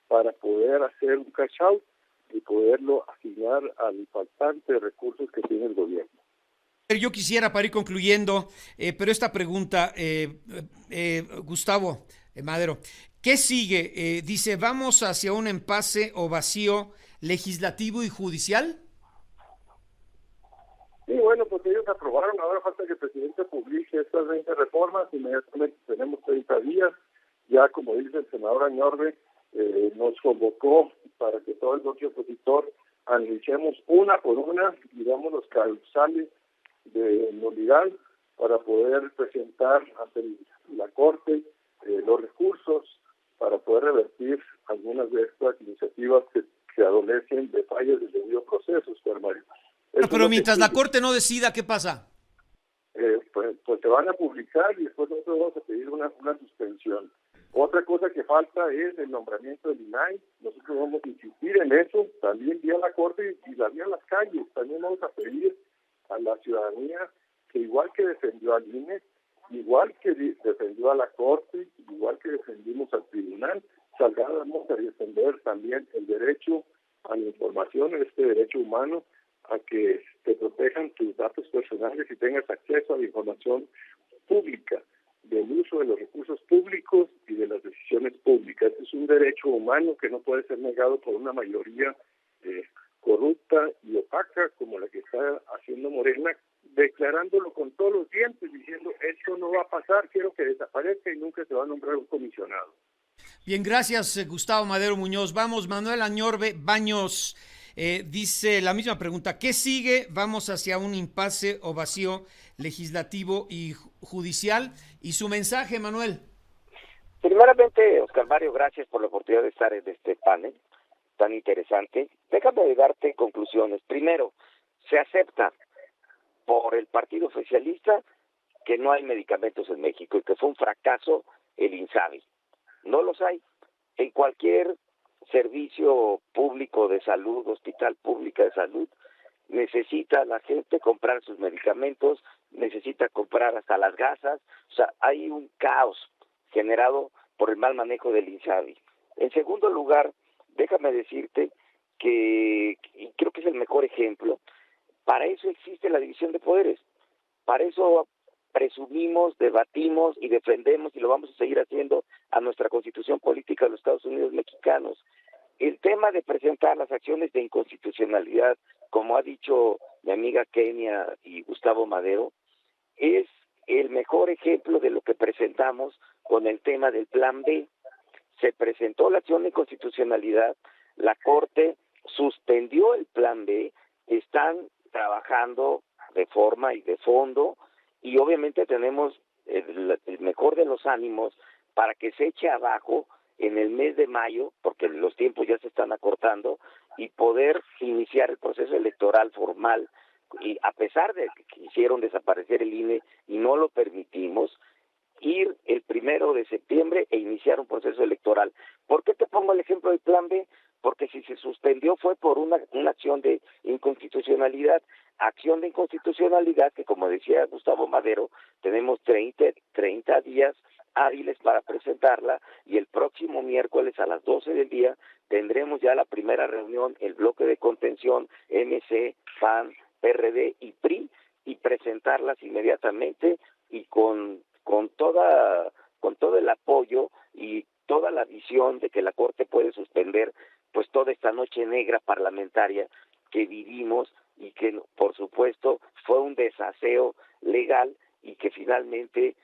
para poder hacer un cash out y poderlo asignar al faltante de recursos que tiene el gobierno. Yo quisiera, para ir concluyendo, pero esta pregunta, Gustavo Madero, ¿qué sigue? Dice, ¿vamos hacia un impasse o vacío legislativo y judicial? Sí, bueno, pues ellos aprobaron, ahora falta que el presidente publique estas 20 reformas, inmediatamente tenemos 30 días, ya como dice el senador Añorbe, nos convocó para que todo el bloque opositor analicemos una por una y damos los causales de nulidad para poder presentar ante la Corte los recursos para poder revertir algunas de estas iniciativas que adolecen de fallas del debido proceso, Oscar Mario. Pero mientras la Corte no decida, ¿qué pasa? Pues se van a publicar y después nosotros vamos a pedir una suspensión. Otra cosa que falta es el nombramiento del INAI. Nosotros vamos a insistir en eso, también vía la Corte y la vía las calles. También vamos a pedir a la ciudadanía que, igual que defendió al INE, igual que defendió a la Corte, igual que defendimos al tribunal, salgamos a defender también el derecho a la información, este derecho humano, a que te protejan tus datos personales y tengas acceso a la información pública, del uso de los recursos públicos y de las decisiones públicas. Es un derecho humano que no puede ser negado por una mayoría corrupta y opaca como la que está haciendo Morena, declarándolo con todos los dientes, diciendo esto no va a pasar, quiero que desaparezca y nunca se va a nombrar un comisionado. Bien, gracias Gustavo Madero Muñoz. Vamos, Manuel Añorbe Baños dice la misma pregunta. ¿Qué sigue? ¿Vamos hacia un impasse o vacío legislativo y judicial? Y su mensaje, Manuel. Primeramente, Oscar Mario, gracias por la oportunidad de estar en este panel tan interesante. Déjame darte conclusiones. Primero, se acepta por el partido oficialista que no hay medicamentos en México y que fue un fracaso el INSABI. No los hay. En cualquier servicio público de salud, hospital pública de salud, necesita la gente comprar sus medicamentos, necesita comprar hasta las gasas. O sea, hay un caos generado por el mal manejo del INSABI. En segundo lugar, déjame decirte que, y creo que es el mejor ejemplo, para eso existe la división de poderes, para eso presumimos, debatimos y defendemos, y lo vamos a seguir haciendo, a nuestra Constitución Política de los Estados Unidos Mexicanos. El tema de presentar las acciones de inconstitucionalidad, como ha dicho mi amiga Kenia y Gustavo Madero, es el mejor ejemplo de lo que presentamos con el tema del Plan B. Se presentó la acción de inconstitucionalidad, la Corte suspendió el Plan B, están trabajando de forma y de fondo, y obviamente tenemos el mejor de los ánimos para que se eche abajo en el mes de mayo, porque los tiempos ya se están acortando, y poder iniciar el proceso electoral formal. Y a pesar de que quisieron desaparecer el INE y no lo permitimos, ir el 1 de septiembre e iniciar un proceso electoral. ¿Por qué te pongo el ejemplo del Plan B? Porque si se suspendió fue por una acción de inconstitucionalidad. Acción de inconstitucionalidad que, como decía Gustavo Madero, tenemos 30 días hábiles para presentarla, y el próximo miércoles a las 12 del día tendremos ya la primera reunión, el bloque de contención MC, PAN, PRD y PRI, y presentarlas inmediatamente y con todo el apoyo y toda la visión de que la Corte puede suspender pues toda esta noche negra parlamentaria que vivimos, y que por supuesto fue un desaseo legal, y que finalmente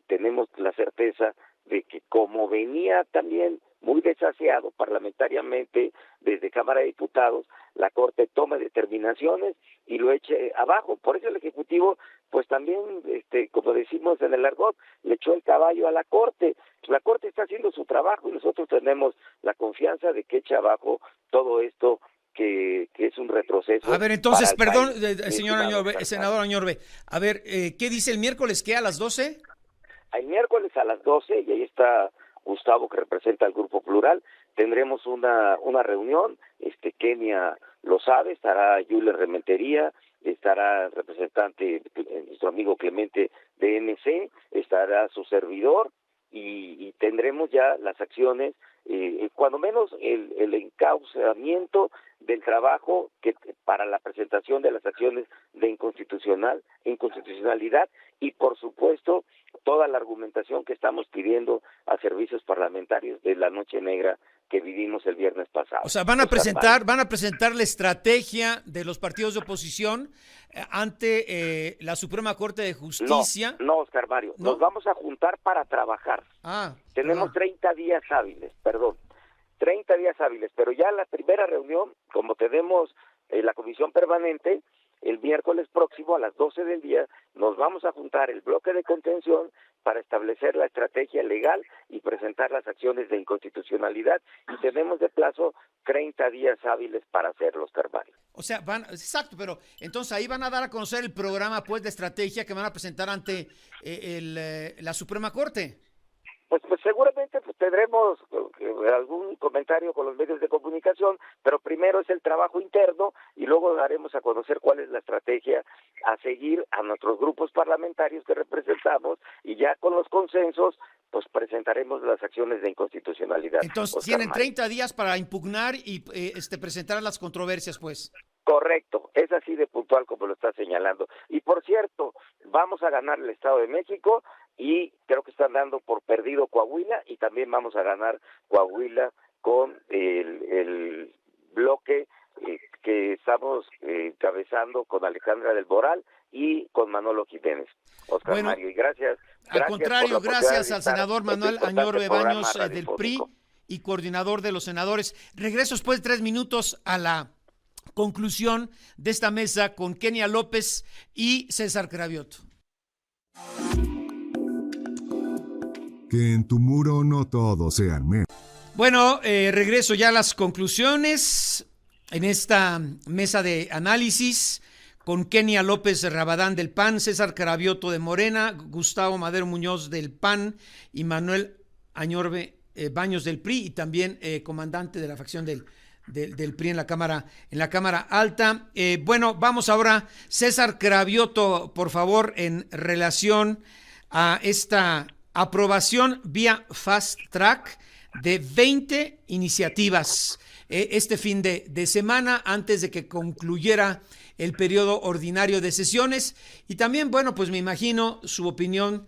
tenemos la certeza de que, como venía también muy desaseado parlamentariamente desde Cámara de Diputados, la Corte tome determinaciones y lo eche abajo. Por eso el Ejecutivo, pues también, como decimos en el argot, le echó el caballo a la Corte. La Corte está haciendo su trabajo y nosotros tenemos la confianza de que eche abajo todo esto que es un retroceso. A ver, entonces, perdón, señor Añorbe, senador Añorbe, a ver, ¿qué dice el miércoles? ¿Qué, a las 12? El miércoles a las 12, y ahí está Gustavo, que representa al Grupo Plural, tendremos una reunión. Kenia lo sabe, estará Yulia Rementería, estará el representante, nuestro amigo Clemente de MC, estará su servidor, y tendremos ya las acciones, cuando menos el encauzamiento del trabajo que para la presentación de las acciones de inconstitucionalidad, y por supuesto toda la argumentación que estamos pidiendo a servicios parlamentarios de la noche negra que vivimos el viernes pasado. O sea, van a presentar la estrategia de los partidos de oposición ante la Suprema Corte de Justicia. No, Oscar Mario, ¿no? Nos vamos a juntar para trabajar. Tenemos 30 días hábiles, 30 días hábiles, pero ya la primera reunión, como tenemos la comisión permanente, el miércoles próximo a las 12 del día nos vamos a juntar el bloque de contención para establecer la estrategia legal y presentar las acciones de inconstitucionalidad, y tenemos de plazo 30 días hábiles para hacerlos, Carvalho. O sea, exacto, pero entonces ahí van a dar a conocer el programa pues de estrategia que van a presentar ante la Suprema Corte. Pues seguramente tendremos algún comentario con los medios de comunicación, pero primero es el trabajo interno y luego daremos a conocer cuál es la estrategia a seguir a nuestros grupos parlamentarios que representamos, y ya con los consensos pues presentaremos las acciones de inconstitucionalidad. Entonces tienen 30 días para impugnar y presentar las controversias, pues. Correcto, es así de puntual como lo está señalando. Y por cierto, vamos a ganar el Estado de México, y creo que están dando por perdido Coahuila, y también vamos a ganar Coahuila con el bloque que estamos encabezando con Alejandra del Moral y con Manolo Jiménez. Oscar Mario, y gracias. Al contrario, gracias al senador Manuel Añorbe Baños del PRI y coordinador de los senadores. Regreso después de 3 minutos a la conclusión de esta mesa con Kenia López y César Cravioto. Que en tu muro no todos sean memes. Bueno, regreso ya a las conclusiones en esta mesa de análisis con Kenia López Rabadán del PAN, César Cravioto de Morena, Gustavo Madero Muñoz del PAN y Manuel Añorbe Baños del PRI, y también comandante de la facción del PRI en la Cámara Alta. Bueno, vamos ahora, César Cravioto, por favor, en relación a esta aprobación vía Fast Track de 20 iniciativas este fin de semana, antes de que concluyera el periodo ordinario de sesiones. Y también, bueno, pues me imagino su opinión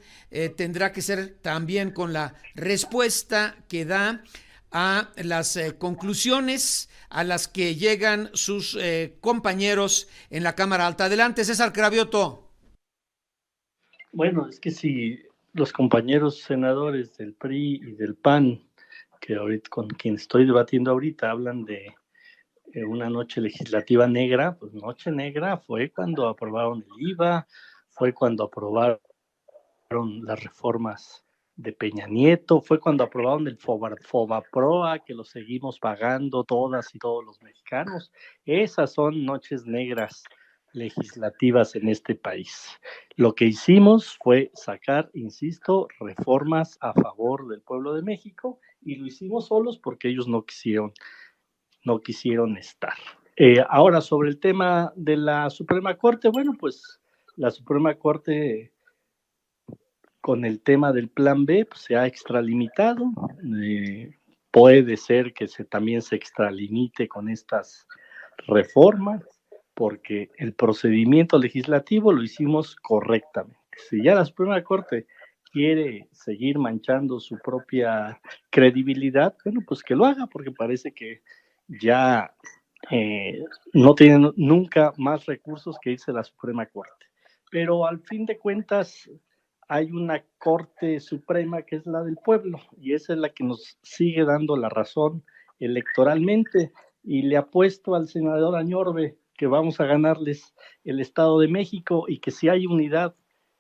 tendrá que ser también con la respuesta que da a las conclusiones a las que llegan sus compañeros en la Cámara Alta. Adelante, César Cravioto. Bueno, es que si los compañeros senadores del PRI y del PAN, que ahorita con quien estoy debatiendo ahorita, hablan de una noche legislativa negra, pues noche negra fue cuando aprobaron el IVA, fue cuando aprobaron las reformas de Peña Nieto, fue cuando aprobaron el Fobaproa, que lo seguimos pagando todas y todos los mexicanos. Esas son noches negras legislativas en este país. Lo que hicimos fue sacar, insisto, reformas a favor del pueblo de México, y lo hicimos solos porque ellos no quisieron estar. Ahora, sobre el tema de la Suprema Corte, bueno, pues la Suprema Corte con el tema del Plan B pues, se ha extralimitado. Puede ser que también se extralimite con estas reformas, porque el procedimiento legislativo lo hicimos correctamente. Si ya la Suprema Corte quiere seguir manchando su propia credibilidad, bueno, pues que lo haga, porque parece que ya no tienen nunca más recursos que irse a la Suprema Corte. Pero al fin de cuentas hay una Corte Suprema que es la del pueblo, y esa es la que nos sigue dando la razón electoralmente, y le apuesto al senador Añorbe que vamos a ganarles el Estado de México, y que si hay unidad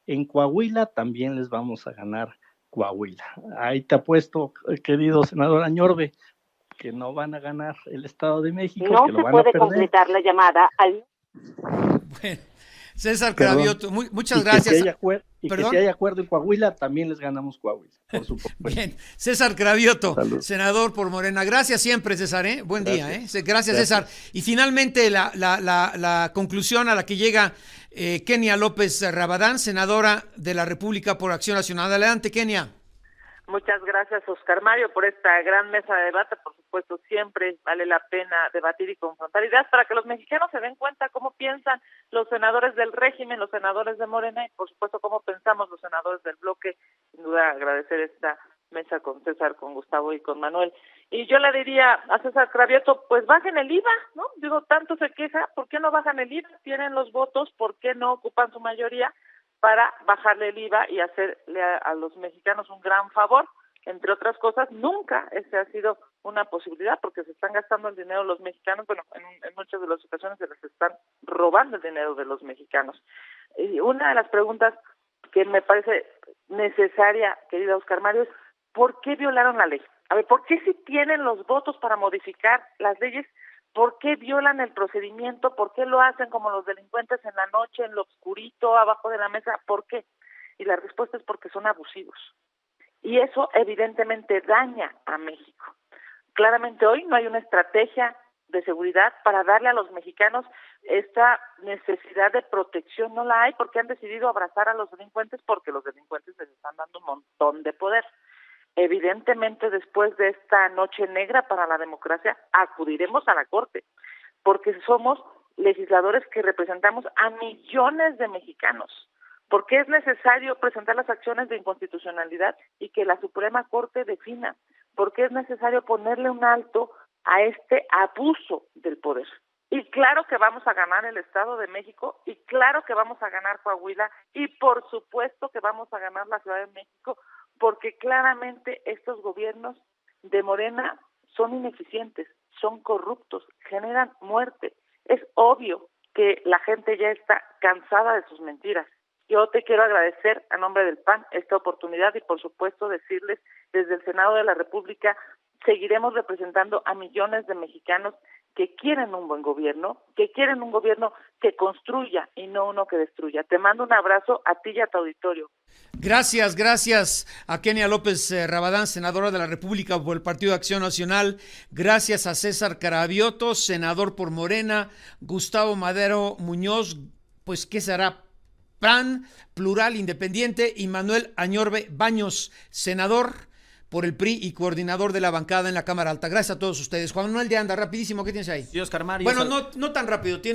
en Coahuila, también les vamos a ganar Coahuila. Ahí te apuesto, querido senador Añorbe, que no van a ganar el Estado de México, no que lo van se a puede perder. completar la llamada al... Bueno, César Cravioto, muchas gracias. Que si hay acuerdo en Coahuila, también les ganamos Coahuila, por supuesto. Bien, César Cravioto, Salud. senador por Morena. Gracias siempre, César, ¿eh? Buen día, ¿eh? Gracias, César. Y finalmente la conclusión a la que llega Kenia López Rabadán, senadora de la República por Acción Nacional. Adelante, Kenia. Muchas gracias, Oscar Mario, por esta gran mesa de debate. Por supuesto, siempre vale la pena debatir y confrontar ideas para que los mexicanos se den cuenta cómo piensan los senadores del régimen, los senadores de Morena y, por supuesto, cómo pensamos los senadores del bloque. Sin duda, agradecer esta mesa con César, con Gustavo y con Manuel. Y yo le diría a César Cravioto, pues bajen el IVA, ¿no? Digo, tanto se queja, ¿por qué no bajan el IVA? Tienen los votos, ¿por qué no ocupan su mayoría para bajarle el IVA y hacerle a los mexicanos un gran favor? Entre otras cosas, nunca esa ha sido una posibilidad, porque se están gastando el dinero los mexicanos, bueno, en muchas de las ocasiones se les están robando el dinero de los mexicanos. Y una de las preguntas que me parece necesaria, querida Oscar Mario, es ¿por qué violaron la ley? A ver, ¿por qué si tienen los votos para modificar las leyes, por qué violan el procedimiento? ¿Por qué lo hacen como los delincuentes en la noche, en lo oscurito, abajo de la mesa? ¿Por qué? Y la respuesta es porque son abusivos. Y eso evidentemente daña a México. Claramente hoy no hay una estrategia de seguridad para darle a los mexicanos esta necesidad de protección. No la hay porque han decidido abrazar a los delincuentes, porque los delincuentes les están dando un montón de poder. Evidentemente, después de esta noche negra para la democracia, acudiremos a la Corte, porque somos legisladores que representamos a millones de mexicanos. Porque es necesario presentar las acciones de inconstitucionalidad y que la Suprema Corte defina. Porque es necesario ponerle un alto a este abuso del poder. Y claro que vamos a ganar el Estado de México y claro que vamos a ganar Coahuila y por supuesto que vamos a ganar la Ciudad de México, porque claramente estos gobiernos de Morena son ineficientes, son corruptos, generan muerte. Es obvio que la gente ya está cansada de sus mentiras. Yo te quiero agradecer a nombre del PAN esta oportunidad y por supuesto decirles desde el Senado de la República seguiremos representando a millones de mexicanos que quieren un buen gobierno, que quieren un gobierno que construya y no uno que destruya. Te mando un abrazo a ti y a tu auditorio. Gracias a Kenia López Rabadán, senadora de la República por el Partido de Acción Nacional. Gracias a César Carabioto, senador por Morena. Gustavo Madero Muñoz, pues ¿qué será? PAN, Plural, Independiente. Y Manuel Añorbe Baños, senador por el PRI y coordinador de la bancada en la Cámara Alta. Gracias a todos ustedes. Juan Manuel de Anda, rapidísimo, ¿qué tienes ahí? Sí, Oscar Mario. Bueno, no tan rápido, tiene